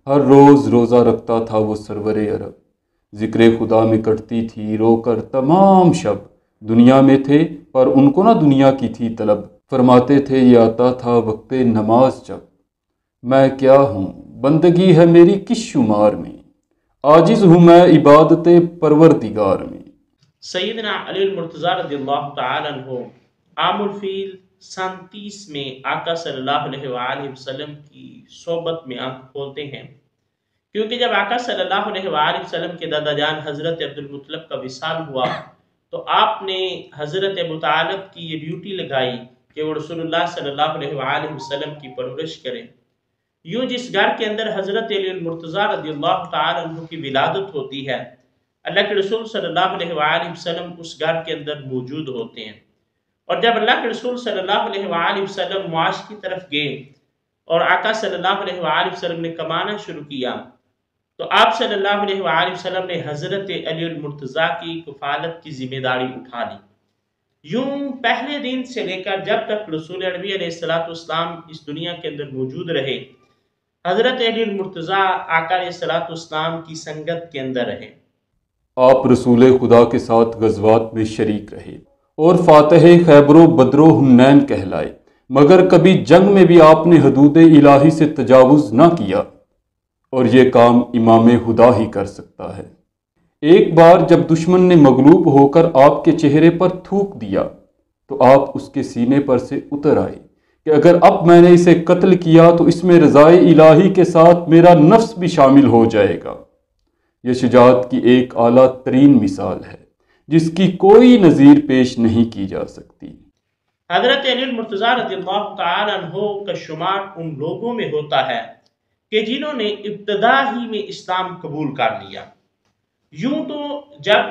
ہر روز روزہ رکھتا تھا وہ سرور عرب، ذکر خدا میں کٹتی تھی رو کر تمام شب۔ دنیا میں تھے پر ان کو نہ دنیا کی تھی طلب، فرماتے تھے یہ آتا تھا وقت نماز جب۔ میں کیا ہوں بندگی ہے میری کس شمار میں، عاجز ہوں میں عبادت پروردگار میں۔ سیدنا علی المرتضیٰ رضی اللہ تعالیٰ عنہ عام الفیل سن 30 میں آقا صلی اللہ علیہ وآلہ وسلم کی صحبت میں آنکھ کھولتے ہیں، کیونکہ جب آقا صلی اللہ علیہ وآلہ وسلم کے دادا جان حضرت عبد المطلب کا وصال ہوا تو آپ نے حضرت ابو طالب کی یہ ڈیوٹی لگائی کہ وہ رسول اللہ صلی اللہ علیہ وآلہ وسلم کی پرورش کریں۔ یوں جس گھر کے اندر حضرت علی المرتضیٰ رضی اللہ تعالیٰ عنہ کی ولادت ہوتی ہے، اللہ کے رسول صلی اللہ علیہ وآلہ وسلم اس گھر کے اندر موجود ہوتے ہیں۔ اور جب اللہ کے رسول صلی اللہ علیہ وآلہ وسلم معاش کی طرف گئے اور آقا صلی اللہ علیہ وآلہ وسلم نے کمانا شروع کیا تو آپ صلی اللہ علیہ وآلہ وسلم نے حضرت علی المرتضیٰ کی کفالت کی ذمہ داری اٹھا لی۔ یوں پہلے دن سے لے کر جب تک رسول نبی علیہ السلام اس دنیا کے اندر موجود رہے، حضرت علی المرتضیٰ آقا علیہ السلام کی سنگت کے اندر رہے۔ آپ رسول خدا کے ساتھ غزوات میں شریک رہے اور فاتح خیبر و بدر و حنین کہلائے، مگر کبھی جنگ میں بھی آپ نے حدود الہی سے تجاوز نہ کیا، اور یہ کام امام خدا ہی کر سکتا ہے۔ ایک بار جب دشمن نے مغلوب ہو کر آپ کے چہرے پر تھوک دیا تو آپ اس کے سینے پر سے اتر آئے کہ اگر اب میں نے اسے قتل کیا تو اس میں رضائے الہی کے ساتھ میرا نفس بھی شامل ہو جائے گا۔ یہ شجاعت کی ایک اعلیٰ ترین مثال ہے جس کی کوئی نظیر پیش نہیں کی جا سکتی۔ حضرت علی المرتضیٰ رضی اللہ تعالیٰ عنہ کا شمار ان لوگوں میں ہوتا ہے کہ جنہوں نے ابتدا ہی میں اسلام قبول کر لیا۔ یوں تو جب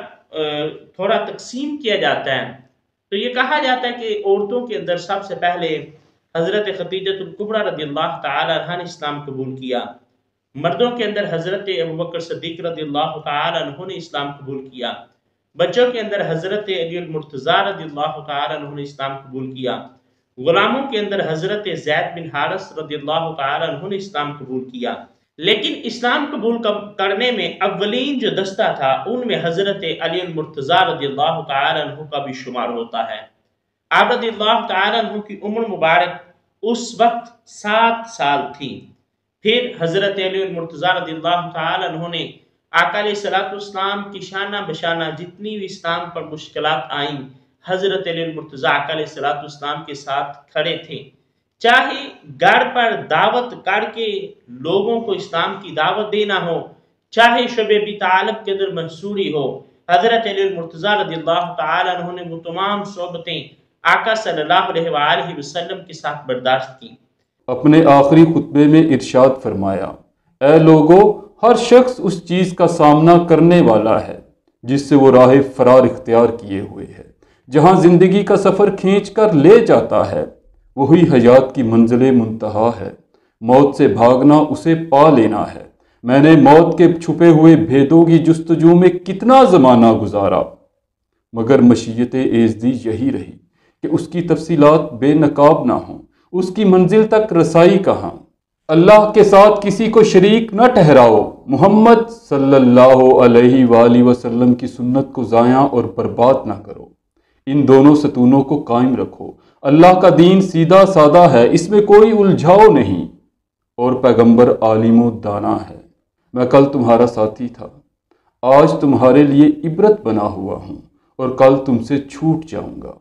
تھوڑا تقسیم کیا جاتا ہے تو یہ کہا جاتا ہے کہ عورتوں کے اندر سب سے پہلے حضرت خدیجہ الکبریٰ رضی اللہ تعالیٰ عنہ نے اسلام قبول کیا، مردوں کے اندر حضرت ابوبکر صدیق رضی اللہ تعالیٰ عنہ نے اسلام قبول کیا، بچوں کے اندر حضرت علی المرتضیٰ رضی اللہ تعالیٰ عنہ نے اسلام قبول کیا، غلاموں کے اندر حضرت زید بن حارث رضی اللہ تعالیٰ عنہ نے اسلام قبول کیا۔ لیکن اسلام قبول کرنے میں اولین جو دستہ تھا ان میں حضرت علی المرتضیٰ رضی اللہ تعالیٰ عنہ کا بھی شمار ہوتا ہے۔ آپ رضی اللہ تعالیٰ عنہ کی عمر مبارک اس وقت 7 سال تھی۔ پھر حضرت علی المرتضیٰ رضی اللہ تعالیٰ عنہ نے آقا علیہ السلام کی شانہ بشانہ جتنی بھی اسلام پر مشکلات آئیں، حضرت علی المرتضیٰ آقا علیہ السلام کے ساتھ کھڑے تھے۔ چاہے گھر پر دعوت کر کے لوگوں کو اسلام کی دعوت دینا ہو، چاہے شعب ابی طالب کے اندر منصوری ہو، حضرت علی المرتضیٰ رضی اللہ تعالیٰ عنہ نے وہ تمام صحبتیں آقا صلی اللہ علیہ وآلہ وسلم کے ساتھ برداشت کی۔ اپنے آخری خطبے میں ارشاد فرمایا، اے لوگو، ہر شخص اس چیز کا سامنا کرنے والا ہے جس سے وہ راہ فرار اختیار کیے ہوئے ہے۔ جہاں زندگی کا سفر کھینچ کر لے جاتا ہے وہی حیات کی منزل منتہا ہے۔ موت سے بھاگنا اسے پا لینا ہے۔ میں نے موت کے چھپے ہوئے بھیدوں کی جستجو میں کتنا زمانہ گزارا، مگر مشیت ایزدی یہی رہی کہ اس کی تفصیلات بے نقاب نہ ہوں، اس کی منزل تک رسائی کہاں۔ اللہ کے ساتھ کسی کو شریک نہ ٹھہراؤ، محمد صلی اللہ علیہ وآلہ وسلم کی سنت کو ضائع اور برباد نہ کرو، ان دونوں ستونوں کو قائم رکھو۔ اللہ کا دین سیدھا سادہ ہے، اس میں کوئی الجھاؤ نہیں، اور پیغمبر عالم و دانا ہے۔ میں کل تمہارا ساتھی تھا، آج تمہارے لیے عبرت بنا ہوا ہوں، اور کل تم سے چھوٹ جاؤں گا۔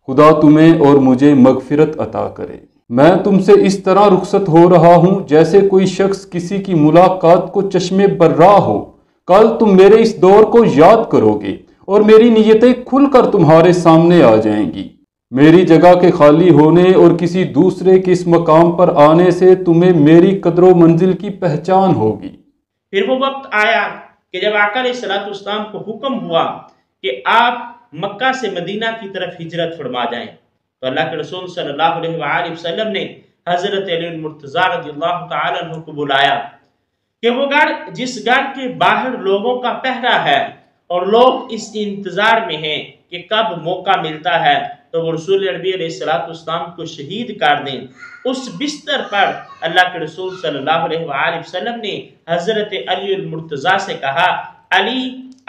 خدا تمہیں اور مجھے مغفرت عطا کرے۔ میں تم سے اس طرح رخصت ہو رہا ہوں جیسے کوئی شخص کسی کی ملاقات کو چشمے برراہ ہو۔ کل تم میرے اس دور کو یاد کرو گے اور میری نیتیں کھل کر تمہارے سامنے آ جائیں گی۔ میری جگہ کے خالی ہونے اور کسی دوسرے کے اس مقام پر آنے سے تمہیں میری قدر و منزل کی پہچان ہوگی۔ پھر وہ وقت آیا کہ جب آقا علیہ السلام کو حکم ہوا کہ آپ مکہ سے مدینہ کی طرف ہجرت فرما جائیں، تو اللہ کے رسول صلی اللہ علیہ وآلہ وسلم نے حضرت علی المرتضیٰ رضی اللہ تعالیٰ عنہ کو بلایا کہ وہ گھر جس گھر کے باہر لوگوں کا پہرا ہے اور لوگ اس انتظار میں ہیں کہ کب موقع ملتا ہے تو وہ رسول عربی علیہ السلام کو شہید کر دیں۔ اس بستر پر اللہ کے رسول صلی اللہ علیہ وآلہ وسلم نے حضرت علی المرتضیٰ سے کہا، علی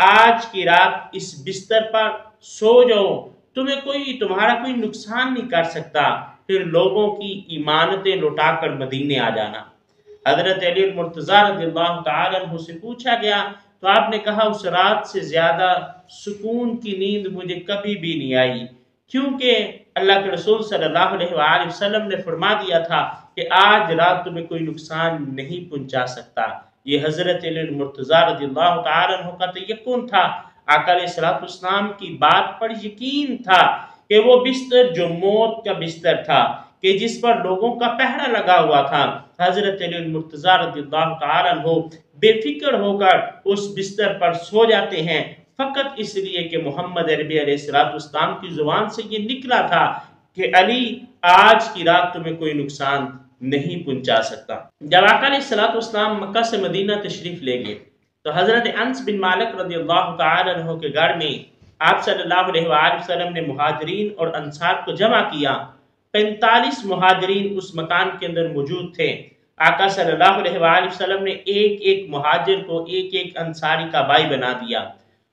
آج کی رات اس بستر پر سو جاؤ، تمہارا کوئی نقصان نہیں کر سکتا، پھر لوگوں کی ایمانتیں لوٹا کر مدینے آ جانا۔ حضرت علی المرتضیٰ رضی اللہ تعالیٰ عنہ سے پوچھا گیا تو آپ نے کہا، اس رات سے زیادہ سکون کی نیند مجھے کبھی بھی نہیں آئی، کیونکہ اللہ کے رسول صلی اللہ علیہ وآلہ وسلم نے فرما دیا تھا کہ آج رات تمہیں کوئی نقصان نہیں پہنچا سکتا۔ یہ حضرت علی المرتضیٰ رضی اللہ تعالیٰ عنہ کا تیقن تھا۔ آقا علیہ السلام کی بات پر یقین تھا کہ وہ بستر جو موت کا بستر تھا، کہ جس پر لوگوں کا پہرا لگا ہوا تھا، حضرت علی المرتضیٰ رضی اللہ تعالیٰ عنہ بے فکر ہو کر اس بستر پر سو جاتے ہیں، فقط اس لیے کہ محمد عربی علیہ السلام کی زبان سے یہ نکلا تھا کہ علی آج کی رات تمہیں کوئی نقصان نہیں پہنچا سکتا۔ جب آقا علیہ السلام مکہ سے مدینہ تشریف لے گئے تو حضرت انس بن مالک رضی اللہ تعالی عنہ کے گھر میں آپ صلی اللہ علیہ وآلہ وسلم نے مہاجرین اور انصار کو جمع کیا۔ 45 مہاجرین اس مکان کے اندر موجود تھے۔ آقا صلی اللہ علیہ وآلہ وسلم نے ایک ایک مہاجر کو ایک ایک انصاری کا بھائی بنا دیا،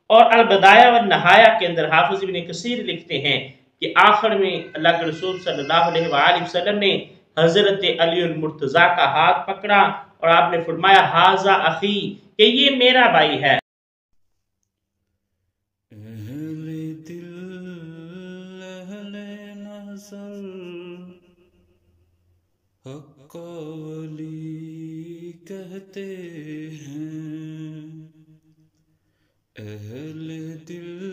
اور البدایہ والنہایہ کے اندر حافظ ابن کثیر لکھتے ہیں کہ آخر میں اللہ کے رسول صلی اللہ علیہ وآلہ وسلم نے حضرت علی المرتضیٰ کا ہاتھ پکڑا اور آپ نے فرمایا، ھذا اخی، کہ یہ میرا بھائی ہے۔ اہل دل اہل نظر حق ولی کہتے ہیں، اہل دل